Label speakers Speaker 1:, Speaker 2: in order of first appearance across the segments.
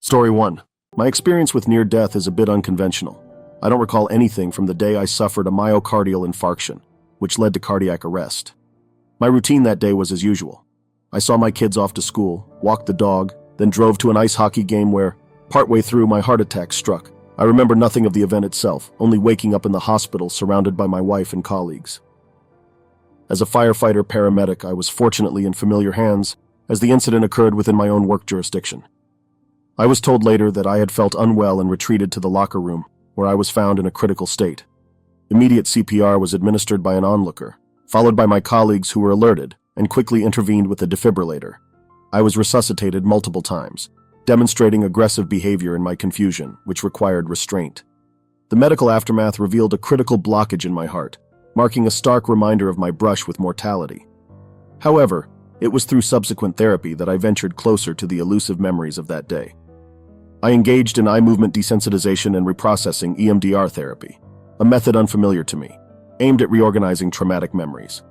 Speaker 1: Story 1. My experience with near death is a bit unconventional. I don't recall anything from the day I suffered a myocardial infarction, which led to cardiac arrest. My routine that day was as usual. I saw my kids off to school, walked the dog, then drove to an ice hockey game where, partway through, my heart attack struck. I remember nothing of the event itself, only waking up in the hospital surrounded by my wife and colleagues. As a firefighter-paramedic, I was fortunately in familiar hands, as the incident occurred within my own work jurisdiction. I was told later that I had felt unwell and retreated to the locker room, where I was found in a critical state. Immediate CPR was administered by an onlooker, followed by my colleagues who were alerted and quickly intervened with a defibrillator. I was resuscitated multiple times, demonstrating aggressive behavior in my confusion, which required restraint. The medical aftermath revealed a critical blockage in my heart, marking a stark reminder of my brush with mortality. However, it was through subsequent therapy that I ventured closer to the elusive memories of that day. I engaged in eye movement desensitization and reprocessing (EMDR) therapy, a method unfamiliar to me, aimed at reorganizing traumatic memories.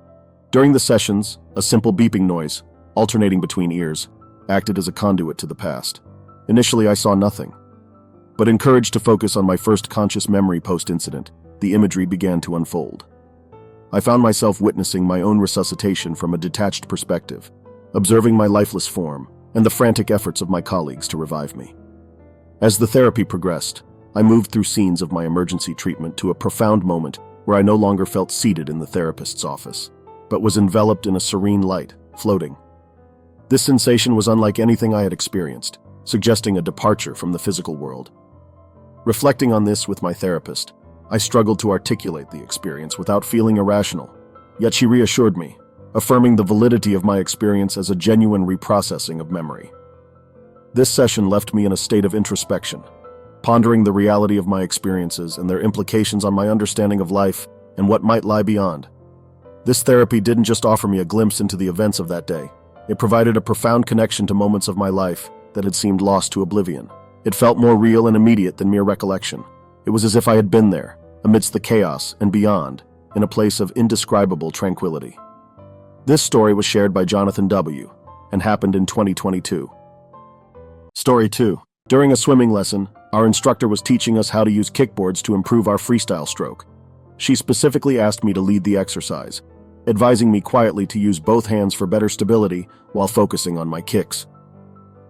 Speaker 1: During the sessions, a simple beeping noise, alternating between ears, acted as a conduit to the past. Initially, I saw nothing, but encouraged to focus on my first conscious memory post-incident, the imagery began to unfold. I found myself witnessing my own resuscitation from a detached perspective, observing my lifeless form and the frantic efforts of my colleagues to revive me. As the therapy progressed, I moved through scenes of my emergency treatment to a profound moment where I no longer felt seated in the therapist's office, but was enveloped in a serene light, floating. This sensation was unlike anything I had experienced, suggesting a departure from the physical world. Reflecting on this with my therapist, I struggled to articulate the experience without feeling irrational, yet she reassured me, affirming the validity of my experience as a genuine reprocessing of memory. This session left me in a state of introspection, pondering the reality of my experiences and their implications on my understanding of life and what might lie beyond. This therapy didn't just offer me a glimpse into the events of that day. It provided a profound connection to moments of my life that had seemed lost to oblivion. It felt more real and immediate than mere recollection. It was as if I had been there, amidst the chaos and beyond, in a place of indescribable tranquility. This story was shared by Jonathan W. and happened in 2022. Story 2. During a swimming lesson, our instructor was teaching us how to use kickboards to improve our freestyle stroke. She specifically asked me to lead the exercise, advising me quietly to use both hands for better stability while focusing on my kicks.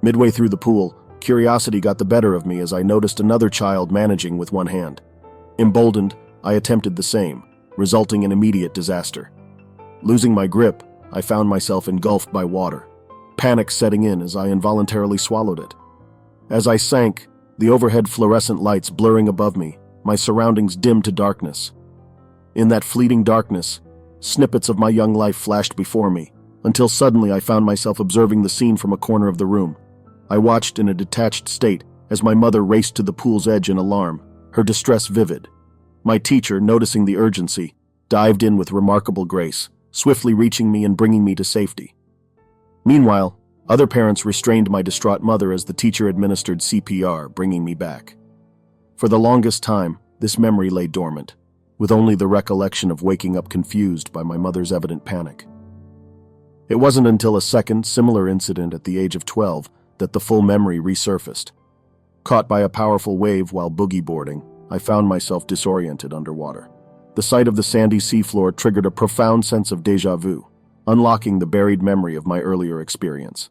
Speaker 1: Midway through the pool, curiosity got the better of me as I noticed another child managing with one hand. Emboldened, I attempted the same, resulting in immediate disaster. Losing my grip, I found myself engulfed by water, panic setting in as I involuntarily swallowed it. As I sank, the overhead fluorescent lights blurring above me, my surroundings dimmed to darkness. In that fleeting darkness, snippets of my young life flashed before me, until suddenly I found myself observing the scene from a corner of the room. I watched in a detached state as my mother raced to the pool's edge in alarm, her distress vivid. My teacher, noticing the urgency, dived in with remarkable grace, swiftly reaching me and bringing me to safety. Meanwhile, other parents restrained my distraught mother as the teacher administered CPR, bringing me back. For the longest time, this memory lay dormant, with only the recollection of waking up confused by my mother's evident panic. It wasn't until a second, similar incident at the age of 12 that the full memory resurfaced. Caught by a powerful wave while boogie boarding, I found myself disoriented underwater. The sight of the sandy seafloor triggered a profound sense of déjà vu, unlocking the buried memory of my earlier experience.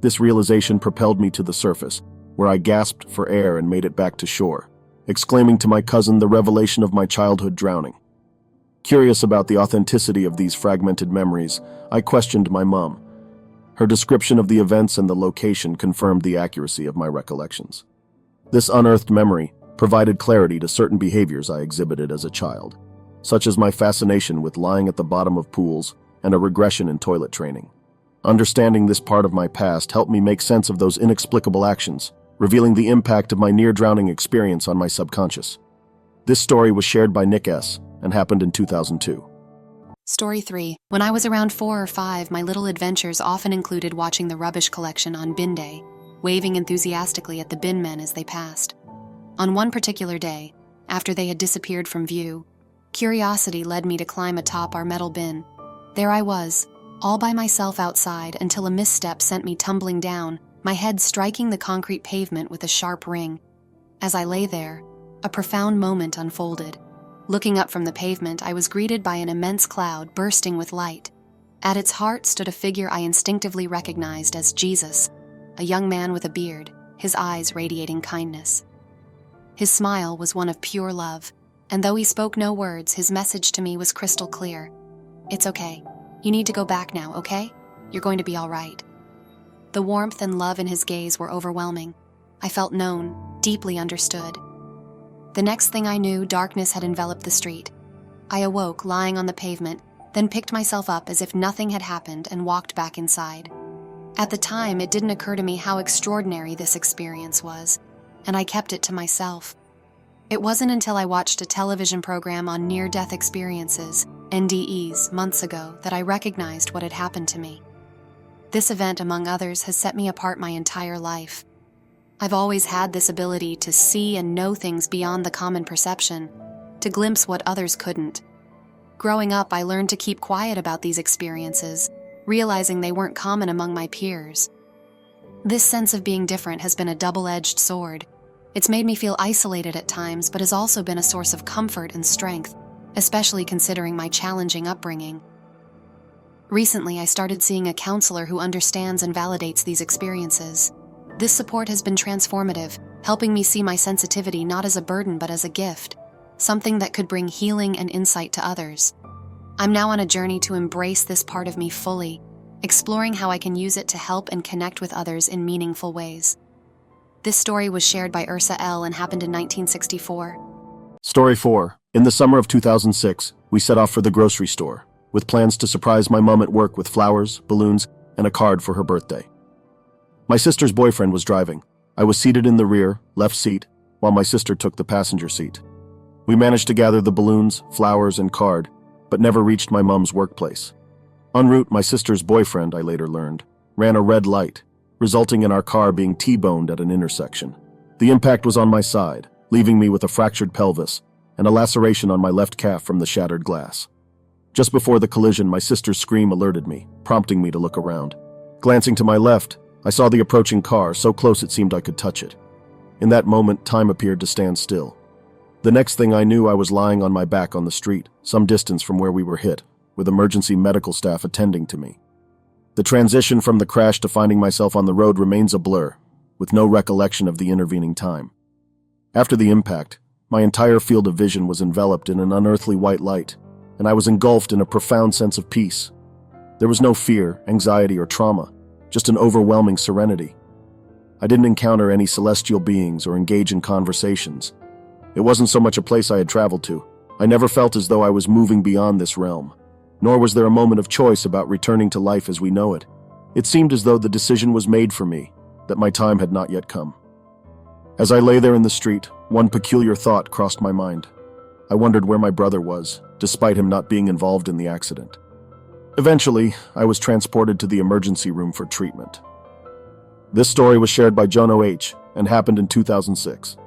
Speaker 1: This realization propelled me to the surface, where I gasped for air and made it back to shore, exclaiming to my cousin the revelation of my childhood drowning. Curious about the authenticity of these fragmented memories, I questioned my mom. Her description of the events and the location confirmed the accuracy of my recollections. This unearthed memory provided clarity to certain behaviors I exhibited as a child, such as my fascination with lying at the bottom of pools and a regression in toilet training. Understanding this part of my past helped me make sense of those inexplicable actions, revealing the impact of my near-drowning experience on my subconscious. This story was shared by Nick S. and happened in 2002.
Speaker 2: Story 3. When I was around 4 or 5, my little adventures often included watching the rubbish collection on bin day, waving enthusiastically at the bin men as they passed. On one particular day, after they had disappeared from view, curiosity led me to climb atop our metal bin. There I was, all by myself outside until a misstep sent me tumbling down, my head striking the concrete pavement with a sharp ring. As I lay there, a profound moment unfolded. Looking up from the pavement, I was greeted by an immense cloud bursting with light. At its heart stood a figure I instinctively recognized as Jesus, a young man with a beard, his eyes radiating kindness. His smile was one of pure love, and though he spoke no words, his message to me was crystal clear. "It's okay. You need to go back now, okay? You're going to be all right." The warmth and love in his gaze were overwhelming. I felt known, deeply understood. The next thing I knew, darkness had enveloped the street. I awoke, lying on the pavement, then picked myself up as if nothing had happened and walked back inside. At the time, it didn't occur to me how extraordinary this experience was, and I kept it to myself. It wasn't until I watched a television program on near-death experiences, NDEs, months ago that I recognized what had happened to me. This event, among others, has set me apart my entire life. I've always had this ability to see and know things beyond the common perception, to glimpse what others couldn't. Growing up, I learned to keep quiet about these experiences, realizing they weren't common among my peers. This sense of being different has been a double-edged sword. It's made me feel isolated at times, but has also been a source of comfort and strength, especially considering my challenging upbringing. Recently, I started seeing a counselor who understands and validates these experiences. This support has been transformative, helping me see my sensitivity not as a burden but as a gift, something that could bring healing and insight to others. I'm now on a journey to embrace this part of me fully, exploring how I can use it to help and connect with others in meaningful ways. This story was shared by Ursa L. and happened in 1964.
Speaker 1: Story 4. In the summer of 2006, we set off for the grocery store, with plans to surprise my mom at work with flowers, balloons, and a card for her birthday. My sister's boyfriend was driving. I was seated in the rear, left seat, while my sister took the passenger seat. We managed to gather the balloons, flowers, and card, but never reached my mom's workplace. En route, my sister's boyfriend, I later learned, ran a red light, resulting in our car being T-boned at an intersection. The impact was on my side, leaving me with a fractured pelvis and a laceration on my left calf from the shattered glass. Just before the collision, my sister's scream alerted me, prompting me to look around. Glancing to my left, I saw the approaching car, so close it seemed I could touch it. In that moment, time appeared to stand still. The next thing I knew, I was lying on my back on the street, some distance from where we were hit, with emergency medical staff attending to me. The transition from the crash to finding myself on the road remains a blur, with no recollection of the intervening time. After the impact, my entire field of vision was enveloped in an unearthly white light, and I was engulfed in a profound sense of peace. There was no fear, anxiety, or trauma, just an overwhelming serenity. I didn't encounter any celestial beings or engage in conversations. It wasn't so much a place I had traveled to. I never felt as though I was moving beyond this realm, nor was there a moment of choice about returning to life as we know it. It seemed as though the decision was made for me, that my time had not yet come. As I lay there in the street, one peculiar thought crossed my mind. I wondered where my brother was, despite him not being involved in the accident. Eventually, I was transported to the emergency room for treatment. This story was shared by Jono H. and happened in 2006.